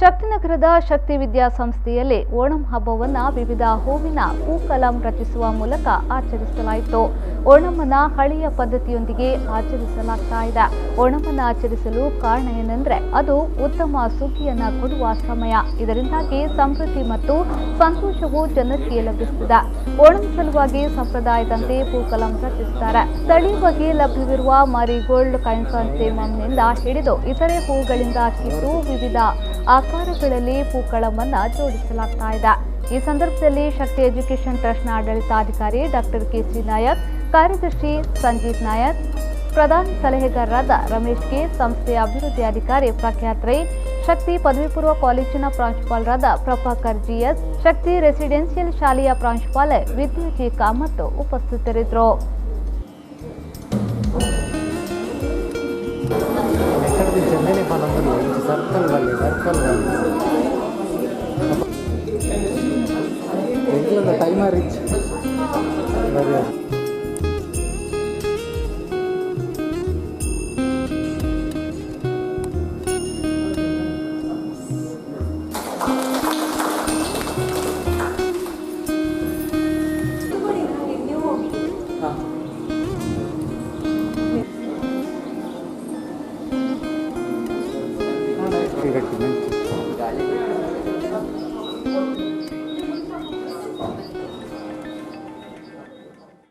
ಶಕ್ತಿನಗರದ ಶಕ್ತಿ ವಿದ್ಯಾಸಂಸ್ಥೆಯಲ್ಲಿ ಓಣಂ ಹಬ್ಬವನ್ನು ವಿವಿಧ ಹೂವಿನ ಪೂಕಲಂ ರಚಿಸುವ ಮೂಲಕ ಆಚರಿಸಲಾಯಿತು. ಓಣಂನ ಹಳೆಯ ಪದ್ಧತಿಯೊಂದಿಗೆ ಆಚರಿಸಲಾಗ್ತಾ ಇದೆ. ಓಣಂನ್ನು ಆಚರಿಸಲು ಕಾರಣ ಏನೆಂದರೆ ಅದು ಉತ್ತಮ ಸುಗ್ಗಿಯನ್ನು ಕೊಡುವ ಸಮಯ. ಇದರಿಂದಾಗಿ ಸಮೃದ್ಧಿ ಮತ್ತು ಸಂತೋಷವು ಜನರಿಗೆ ಲಭಿಸುತ್ತದೆ. ಓಣಂ ಸಲುವಾಗಿ ಸಂಪ್ರದಾಯದಂತೆ ಪೂಕಲಂ ರಚಿಸುತ್ತಾರೆ. ಸ್ಥಳೀಯವಾಗಿ ಲಭ್ಯವಿರುವ ಮಾರಿಗೋಲ್ಡ್ ಕೈನ್ಸಾಂಥೆಮಮ್ನಿಂದ ಹಿಡಿದು ಇತರೆ ಹೂಗಳಿಂದ ಕಿತ್ತು ವಿವಿಧ ಆಕಾರಗಳಲ್ಲಿ ಪೂಕಳಮನ್ನು ಜೋಡಿಸಲಾಗ್ತಾ ಇದೆ. ಈ ಸಂದರ್ಭದಲ್ಲಿ ಶಕ್ತಿ ಎಜುಕೇಷನ್ ಟ್ರಸ್ಟ್ನ ಆಡಳಿತಾಧಿಕಾರಿ ಡಾಕ್ಟರ್ ಕೆ.ಸಿ. ನಾಯಕ್, ಕಾರ್ಯದರ್ಶಿ ಸಂಜೀತ್ ನಾಯಕ್, ಪ್ರಧಾನ ಸಲಹೆಗಾರರಾದ ರಮೇಶ್ ಕೆ, ಸಂಸ್ಥೆಯ ಅಭಿವೃದ್ಧಿ ಅಧಿಕಾರಿ ಪ್ರಖ್ಯಾತ್ ರೈ, ಶಕ್ತಿ ಪದವಿ ಪೂರ್ವ ಕಾಲೇಜಿನ ಪ್ರಾಂಶುಪಾಲರಾದ ಪ್ರಭಾಕರ್ ಜಿಎಸ್, ಶಕ್ತಿ ರೆಸಿಡೆನ್ಷಿಯಲ್ ಶಾಲೆಯ ಪ್ರಾಂಶುಪಾಲೆ ವಿದ್ಯಾ ಜಿ ಕಾಮತ್ ಉಪಸ್ಥಿತರಿದ್ದರು. Timer rich